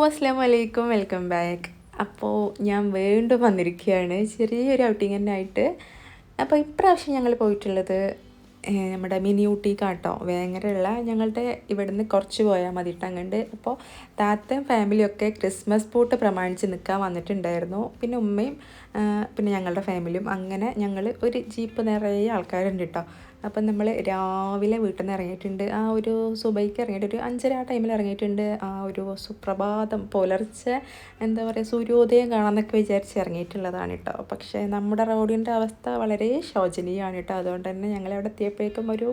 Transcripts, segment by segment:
അസ്സലാമു അലൈക്കും, welcome back. അപ്പോൾ ഞാൻ വീണ്ടും വന്നിരിക്കുകയാണ് ചെറിയൊരു ഔട്ടിങ് തന്നെ ആയിട്ട്. അപ്പോൾ ഇപ്രാവശ്യം ഞങ്ങൾ പോയിട്ടുള്ളത് നമ്മുടെ മിനി ഊട്ടിക്കാട്ടോ. വേങ്ങരയുള്ള ഞങ്ങളുടെ ഇവിടുന്ന് കുറച്ച് പോയാൽ മതിയിട്ട് അങ്ങോട്ട്. അപ്പോൾ താത്തയും ഫാമിലിയൊക്കെ ക്രിസ്മസ് പൂട്ട് പ്രമാണിച്ച് നിൽക്കാൻ വന്നിട്ടുണ്ടായിരുന്നു. പിന്നെ ഉമ്മയും പിന്നെ ഞങ്ങളുടെ ഫാമിലിയും. അങ്ങനെ ഞങ്ങൾ ഒരു ജീപ്പ് നിറയെ ആൾക്കാരുണ്ട് കേട്ടോ. അപ്പം നമ്മൾ രാവിലെ വീട്ടിൽ നിന്ന് ഇറങ്ങിയിട്ടുണ്ട്. ആ ഒരു സുബൈക്ക് ഇറങ്ങിയിട്ട് ഒരു 5:30 ആ ടൈമിൽ ഇറങ്ങിയിട്ടുണ്ട്. ആ ഒരു സുപ്രഭാതം പുലർച്ചെ എന്താ പറയുക സൂര്യോദയം കാണാമെന്നൊക്കെ വിചാരിച്ച് ഇറങ്ങിയിട്ടുള്ളതാണ് കേട്ടോ. പക്ഷേ നമ്മുടെ റോഡിൻ്റെ അവസ്ഥ വളരെ ശോചനീയമാണ് കേട്ടോ. അതുകൊണ്ട് തന്നെ ഞങ്ങളവിടെ എത്തിയപ്പോഴേക്കും ഒരു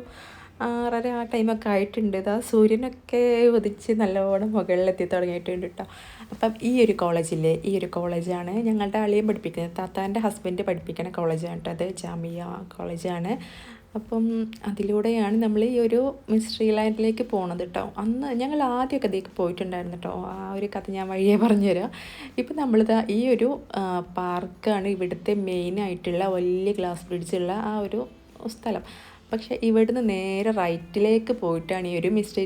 6:30 ആ ടൈമൊക്കെ ആയിട്ടുണ്ട്. ഇതാ സൂര്യനൊക്കെ ഉദിച്ച് നല്ലവണ്ണം മുകളിലെത്തി തുടങ്ങിയിട്ടുണ്ട് കേട്ടോ. അപ്പം ഈ ഒരു കോളേജില്ലേ, ഈ ഒരു കോളേജാണ് ഞങ്ങളുടെ അളിയൻ പഠിപ്പിക്കുന്നത്. താത്താൻ്റെ ഹസ്ബൻഡ് പഠിപ്പിക്കുന്ന കോളേജാണ് കേട്ടോ. അത് ജാമിയ കോളേജാണ്. അപ്പം അതിലൂടെയാണ് നമ്മൾ ഈ ഒരു മിസ്റ്ററി ലാൻഡിലേക്ക് പോണത് കേട്ടോ. അന്ന് ഞങ്ങൾ ആദ്യമൊക്കെ ഇതിലേക്ക് പോയിട്ടുണ്ടായിരുന്നു കേട്ടോ. ആ ഒരു കഥ ഞാൻ വഴിയേ പറഞ്ഞുതരാം. ഇപ്പം നമ്മളിതാ ഈ ഒരു പാർക്കാണ് ഇവിടുത്തെ മെയിനായിട്ടുള്ള വലിയ ഗ്ലാസ് ബ്രിഡ്ജുള്ള ആ ഒരു സ്ഥലം. പക്ഷേ ഇവിടുന്ന് നേരെ റൈറ്റിലേക്ക് പോയിട്ടാണ് ഈ ഒരു മിസ്റ്ററി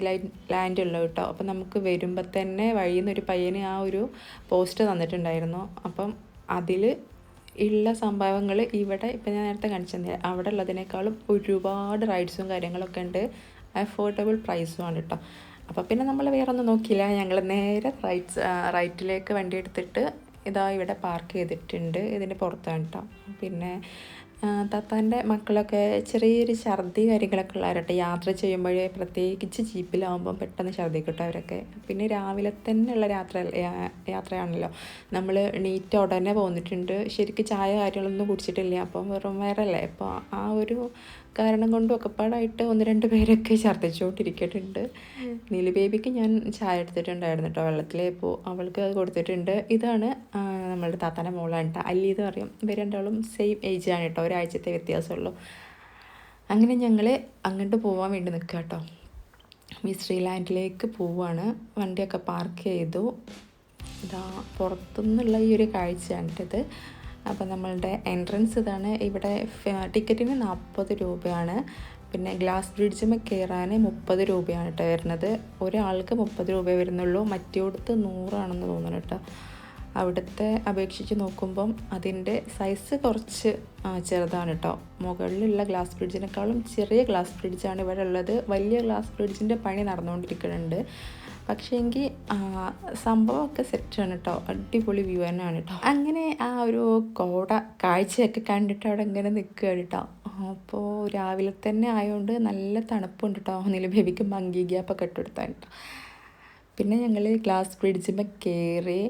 ലാൻഡ് ഉള്ളത് കേട്ടോ. അപ്പം നമുക്ക് വരുമ്പോൾ തന്നെ വഴിയിൽ നിന്ന് ഒരു പയ്യന് ആ ഒരു പോസ്റ്റ് തന്നിട്ടുണ്ടായിരുന്നു. അപ്പം അതിൽ ഉള്ള സംഭവങ്ങൾ ഇവിടെ ഇപ്പം ഞാൻ നേരത്തെ കാണിച്ചത് അവിടെ ഉള്ളതിനേക്കാളും ഒരുപാട് റൈഡ്സും കാര്യങ്ങളൊക്കെ ഉണ്ട്. അഫോർഡബിൾ പ്രൈസുമാണ് കേട്ടോ. അപ്പോൾ പിന്നെ നമ്മൾ വേറെ ഒന്നും നോക്കിയില്ല. ഞങ്ങൾ നേരെ റൈറ്റിലേക്ക് വണ്ടി എടുത്തിട്ട് ഇതാ ഇവിടെ പാർക്ക് ചെയ്തിട്ടുണ്ട്. ഇതിൻ്റെ പുറത്താണ് കേട്ടോ. പിന്നെ താത്താൻ്റെ മക്കളൊക്കെ ചെറിയൊരു ഛർദി കാര്യങ്ങളൊക്കെ ഉള്ളവരട്ടെ. യാത്ര ചെയ്യുമ്പോഴേ പ്രത്യേകിച്ച് ജീപ്പിലാവുമ്പം പെട്ടെന്ന് ഛർദ്ദിക്കട്ടെ അവരൊക്കെ. പിന്നെ രാവിലെ തന്നെയുള്ള യാത്രയാണല്ലോ. നമ്മൾ എണീറ്റ ഉടനെ പോന്നിട്ടുണ്ട്. ശരിക്കും ചായ കാര്യങ്ങളൊന്നും കുടിച്ചിട്ടില്ല. അപ്പം വെറും വയറല്ലേ. അപ്പോൾ ആ ഒരു കാരണം കൊണ്ടും ഒക്കെപ്പാടായിട്ട് 1-2 പേരൊക്കെ ഛർദ്ദിച്ചുകൊണ്ടിരിക്കുന്നുണ്ട്. നീലു ബേബിക്ക് ഞാൻ ചായ എടുത്തിട്ടുണ്ടായിരുന്നു കേട്ടോ വെള്ളത്തിലേപ്പോൾ അവൾക്ക് അത് കൊടുത്തിട്ടുണ്ട്. ഇതാണ് നമ്മളുടെ താത്താൻ്റെ മോളാണ് കേട്ടോ. അല്ലി എന്ന് പറയും. ഇവർ രണ്ടാളും സെയിം ഏജാണ് കേട്ടോ. ഒരാഴ്ചത്തെ വ്യത്യാസമുള്ളൂ. അങ്ങനെ ഞങ്ങൾ അങ്ങോട്ട് പോകാൻ വേണ്ടി നിൽക്കുക കേട്ടോ. മിസ്റ്ററി ലാൻഡിലേക്ക് പോവാണ്. വണ്ടിയൊക്കെ പാർക്ക് ചെയ്തു. ഇതാ പുറത്തുനിന്നുള്ള ഈ ഒരു കാഴ്ചയാണ് ഇത്. അപ്പോൾ നമ്മളുടെ എൻട്രൻസ് ഇതാണ്. ഇവിടെ ടിക്കറ്റിന് 40 രൂപയാണ്. പിന്നെ ഗ്ലാസ് ബ്രിഡ്ജിൽ കയറാൻ 30 രൂപയാണ് കേട്ടോ വരുന്നത്. ഒരാൾക്ക് 30 രൂപ വരുന്നുള്ളൂ. മറ്റേടത്ത് 100 ആണെന്ന് തോന്നുന്നു കേട്ടോ. അവിടുത്തെ അപേക്ഷിച്ച് നോക്കുമ്പം അതിൻ്റെ സൈസ് കുറച്ച് ചെറുതാണ് കേട്ടോ. മുകളിലുള്ള ഗ്ലാസ് ബ്രിഡ്ജിനേക്കാളും ചെറിയ ഗ്ലാസ് ബ്രിഡ്ജാണ് ഇവിടെ ഉള്ളത്. വലിയ ഗ്ലാസ് ബ്രിഡ്ജിൻ്റെ പണി നടന്നുകൊണ്ടിരിക്കുന്നുണ്ട്. പക്ഷേ എങ്കിൽ സംഭവമൊക്കെ സെറ്റാണ് കേട്ടോ. അടിപൊളി വ്യൂ തന്നെയാണ് കേട്ടോ. അങ്ങനെ ആ ഒരു കോട കാഴ്ചയൊക്കെ കണ്ടിട്ട് അവിടെ ഇങ്ങനെ നിൽക്കുകയാണ് കേട്ടോ. അപ്പോൾ രാവിലെ തന്നെ ആയതുകൊണ്ട് നല്ല തണുപ്പുണ്ട് കേട്ടോ. ഒന്നിലും ബേബിക്ക് മങ്കി ഗ്യാപ്പൊക്കെ ഇട്ടെടുത്താൻ കേട്ടോ. പിന്നെ ഞങ്ങൾ ഗ്ലാസ് ബ്രിഡ്ജിന്മേൽ കയറി.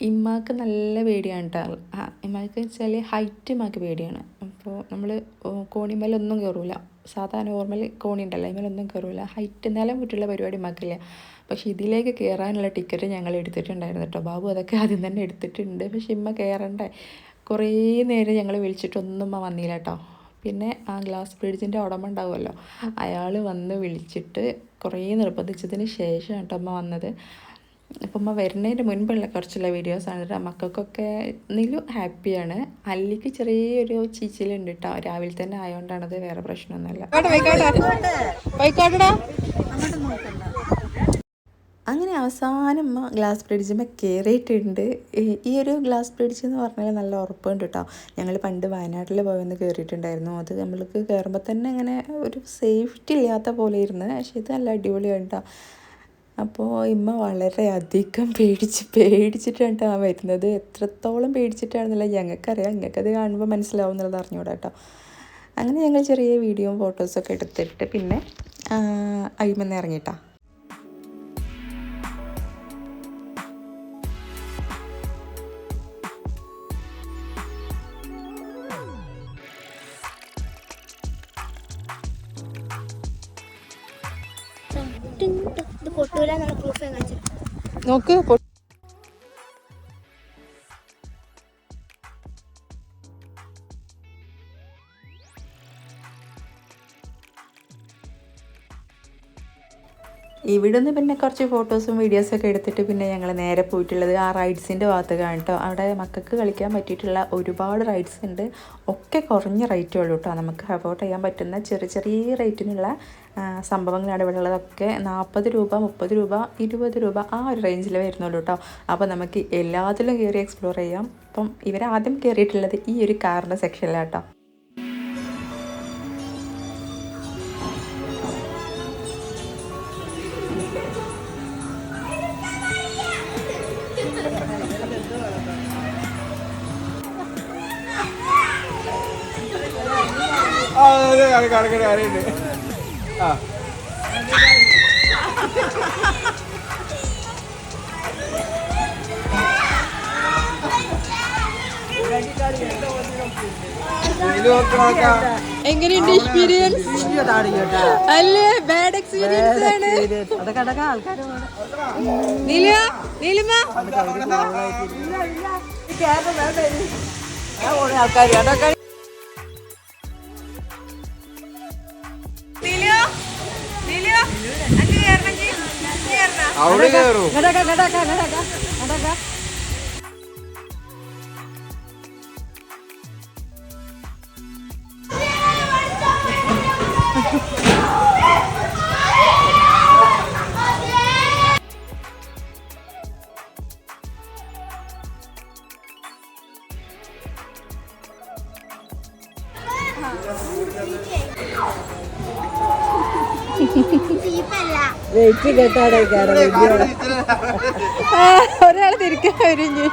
ഇമ്മാക്ക് നല്ല പേടിയാണ് കേട്ടോ. ഇമ്മാക്ക് വെച്ചാൽ ഹൈറ്റ് ഇമ്മാക്ക് പേടിയാണ്. അപ്പോൾ നമ്മൾ കോണിമേലൊന്നും കയറൂല. സാധാ നോർമൽ കോണി ഉണ്ടല്ലോ അതിമേലൊന്നും കയറൂല. ഹൈറ്റ് നിലം വിട്ടുള്ള പരിപാടി ഇമ്മാക്കില്ല. പക്ഷേ ഇതിലേക്ക് കയറാനുള്ള ടിക്കറ്റ് ഞങ്ങൾ എടുത്തിട്ടുണ്ടായിരുന്നു കേട്ടോ. ബാബു അതൊക്കെ ആദ്യം തന്നെ എടുത്തിട്ടുണ്ട്. പക്ഷെ ഇമ്മ കയറണ്ടേ. കുറേ നേരം ഞങ്ങൾ വിളിച്ചിട്ടൊന്നും ഇമ്മ വന്നില്ല കേട്ടോ. പിന്നെ ആ ഗ്ലാസ് ബ്രിഡ്ജിൻ്റെ ഉടമ ഉണ്ടാവുമല്ലോ, അയാൾ വന്ന് വിളിച്ചിട്ട് കുറേ നിർബന്ധിച്ചതിന് ശേഷം കേട്ടോ അമ്മ വന്നത്. അപ്പം അമ്മ വരുന്നതിന് മുൻപുള്ള കുറച്ചുള്ള വീഡിയോസാണ് കേട്ടോ. മക്കൾക്കൊക്കെ നീലു ഹാപ്പിയാണ്. അല്ലിക്ക് ചെറിയൊരു ചീച്ചിലുണ്ട് കേട്ടോ. രാവിലെ തന്നെ ആയതുകൊണ്ടാണത്, വേറെ പ്രശ്നമൊന്നുമല്ല. അങ്ങനെ അവസാനം ഗ്ലാസ് ബ്രിഡ്ജിന്മേൽ കയറിയിട്ടുണ്ട്. ഈ ഒരു ഗ്ലാസ് ബ്രിഡ്ജ് എന്ന് പറഞ്ഞാൽ നല്ല ഉറപ്പുണ്ട് കേട്ടോ. ഞങ്ങൾ പണ്ട് വയനാട്ടിൽ പോയെന്ന് കയറിയിട്ടുണ്ടായിരുന്നു. അത് നമ്മൾക്ക് കയറുമ്പോൾ തന്നെ അങ്ങനെ ഒരു സേഫ്റ്റി ഇല്ലാത്ത പോലെ ഇരുന്ന്. പക്ഷേ ഇത് നല്ല അടിപൊളിയാണ് കേട്ടോ. അപ്പോൾ ഇമ്മ വളരെയധികം പേടിച്ചിട്ടാണ് കേട്ടോ വരുന്നത്. എത്രത്തോളം പേടിച്ചിട്ടാണെന്നില്ല ഞങ്ങൾക്കറിയാം. ഞങ്ങൾക്കത് കാണുമ്പോൾ മനസ്സിലാവും എന്നുള്ളത് അറിഞ്ഞൂടാ കേട്ടോ. അങ്ങനെ ഞങ്ങൾ ചെറിയ വീഡിയോയും ഫോട്ടോസൊക്കെ എടുത്തിട്ട് പിന്നെ അയിമെന്ന് ഇറങ്ങിയിട്ടാ. നോക്ക് ഇവിടുന്ന് പിന്നെ കുറച്ച് ഫോട്ടോസും വീഡിയോസൊക്കെ എടുത്തിട്ട് പിന്നെ ഞങ്ങൾ നേരെ പോയിട്ടുള്ളത് ആ റൈഡ്സിൻ്റെ ഭാഗത്തേക്കാണ് കേട്ടോ. അവിടെ മക്കൾക്ക് കളിക്കാൻ പറ്റിയിട്ടുള്ള ഒരുപാട് റൈഡ്സ് ഉണ്ട്. ഒക്കെ കുറഞ്ഞ റേറ്റേ ഉള്ളൂ കേട്ടോ. നമുക്ക് അഫോർഡ് ചെയ്യാൻ പറ്റുന്ന ചെറിയ ചെറിയ റേറ്റിനുള്ള സംഭവങ്ങളാണ് ഇവിടെ ഉള്ളതൊക്കെ. 40 രൂപ, 30 രൂപ, 20 രൂപ ആ ഒരു റേഞ്ചിൽ വരുന്നുള്ളൂ കേട്ടോ. അപ്പോൾ നമുക്ക് എല്ലാത്തിലും കയറി എക്സ്പ്ലോർ ചെയ്യാം. അപ്പം ഇവരാദ്യം കയറിയിട്ടുള്ളത് ഈ ഒരു കാറിൻ്റെ സെക്ഷനിലാണ് കേട്ടോ. എങ്ങനെയുണ്ട് എക്സ്പീരിയൻസ്? അല്ലേ ബാഡ് എക്സ്പീരിയൻസ് ആണ്. ആൾക്കാർ അവിടെ കയറും. വെയിറ്റ് കേട്ടാടെ ഒരാൾ തിരിക്കാൻ വരും.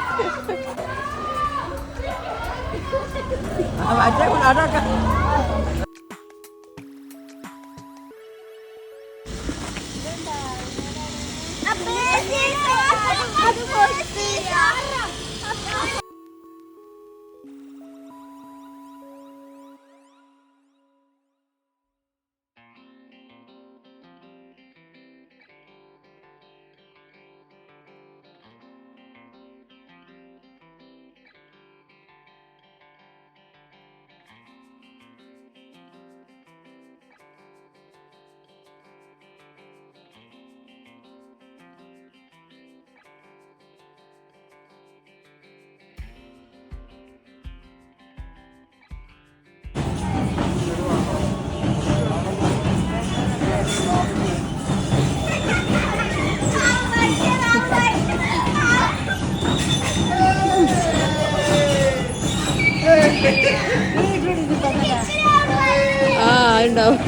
ഉണ്ടാവും.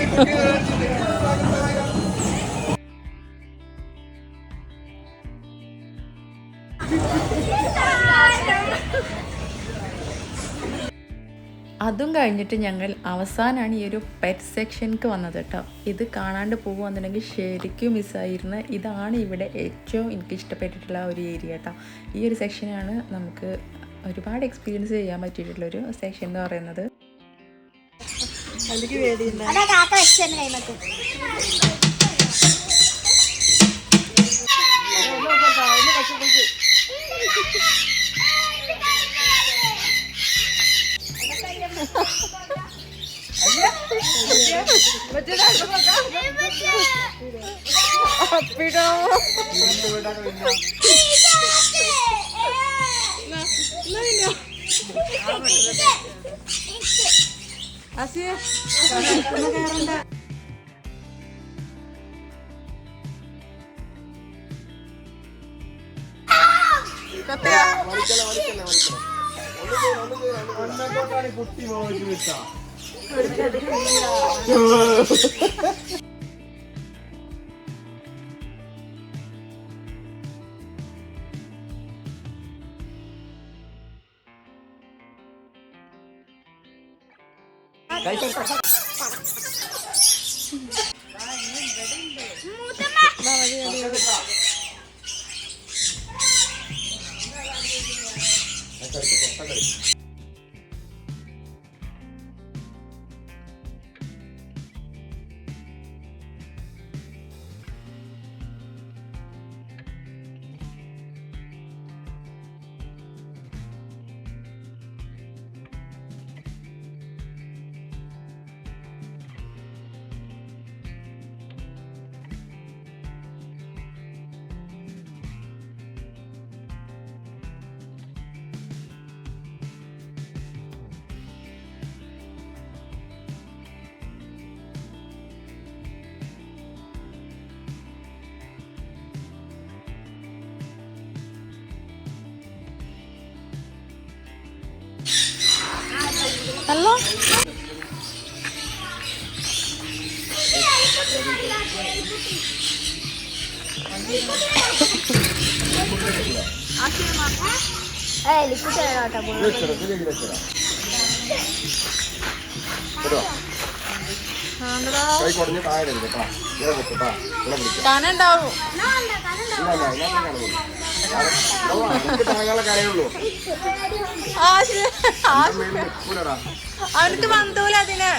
അതും കഴിഞ്ഞിട്ട് ഞങ്ങൾ അവസാനമാണ് ഈ ഒരു പെറ്റ് സെക്ഷനിക്ക് വന്നത് കേട്ടോ. ഇത് കാണാണ്ട് പോകുകയെന്നുണ്ടെങ്കിൽ ശരിക്കും മിസ്സായിരുന്നു. ഇതാണ് ഇവിടെ ഏറ്റവും എനിക്ക് ഇഷ്ടപ്പെട്ടിട്ടുള്ള ഒരു ഏരിയ കേട്ടോ. ഈ ഒരു സെക്ഷനാണ് നമുക്ക് ഒരുപാട് എക്സ്പീരിയൻസ് ചെയ്യാൻ പറ്റിയിട്ടുള്ളൊരു സെക്ഷൻ എന്ന് പറയുന്നത്. നല്ല കനുണ്ടാവും. അവനക്ക് വന്നൂല അതിന്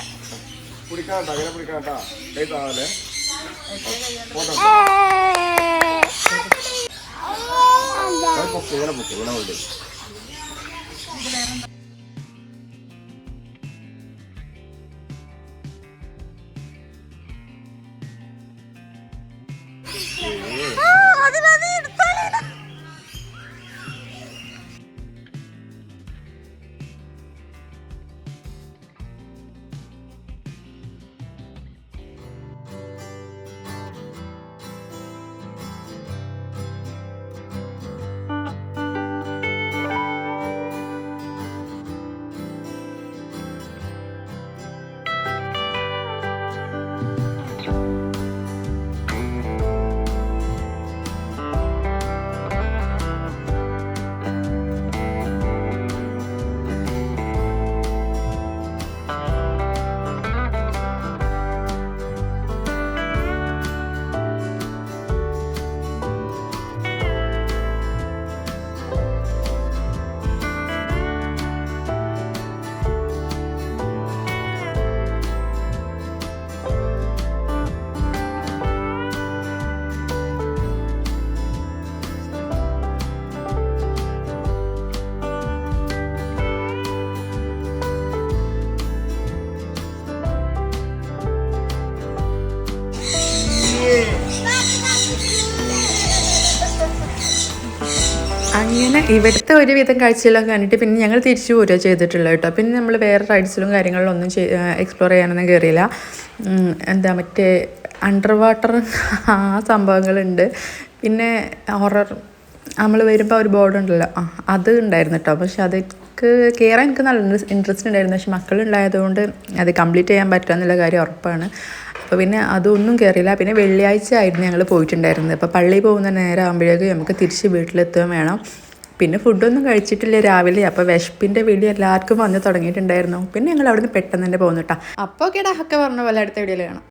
അങ്ങനെ ഇവിടുത്തെ ഒരുവിധം കാഴ്ചകളൊക്കെ കണ്ടിട്ട് പിന്നെ ഞങ്ങൾ തിരിച്ചു പോരുക ചെയ്തിട്ടുള്ളത് കേട്ടോ. പിന്നെ നമ്മൾ വേറെ റൈഡ്സിലും കാര്യങ്ങളിലൊന്നും എക്സ്പ്ലോർ ചെയ്യാനൊന്നും കയറിയില്ല. എന്താ മറ്റേ അണ്ടർ വാട്ടർ ആ സംഭവങ്ങളുണ്ട്. പിന്നെ ഹൊറർ നമ്മൾ വരുമ്പോൾ ഒരു ബോർഡ് ഉണ്ടല്ലോ, അത് ഉണ്ടായിരുന്നു കേട്ടോ. പക്ഷെ അതൊക്കെ കയറാൻ എനിക്ക് നല്ല ഇൻട്രസ്റ്റ് ഉണ്ടായിരുന്നു. പക്ഷെ മക്കളുണ്ടായതുകൊണ്ട് അത് കംപ്ലീറ്റ് ചെയ്യാൻ പറ്റുക എന്നുള്ള കാര്യം ഉറപ്പാണ്. അപ്പോൾ പിന്നെ അതൊന്നും കയറിയില്ല. പിന്നെ വെള്ളിയാഴ്ച ആയിരുന്നു ഞങ്ങൾ പോയിട്ടുണ്ടായിരുന്നത്. അപ്പോൾ പള്ളിയിൽ പോകുന്ന നേരം ആകുമ്പോഴേക്കും നമുക്ക് തിരിച്ച് വീട്ടിലെത്തുകയും വേണം. പിന്നെ ഫുഡൊന്നും കഴിച്ചിട്ടില്ല രാവിലെ. അപ്പോൾ വിശപ്പിൻ്റെ വിളി എല്ലാവർക്കും വന്ന് തുടങ്ങിയിട്ടുണ്ടായിരുന്നു. പിന്നെ ഞങ്ങൾ അവിടെ നിന്ന് പെട്ടെന്ന് തന്നെ പോകുന്നു കേട്ടോ. അപ്പോൾ കേടാ ഒക്കെ പറഞ്ഞ പോലെ അടുത്ത വീഡിയോയിൽ കാണാം.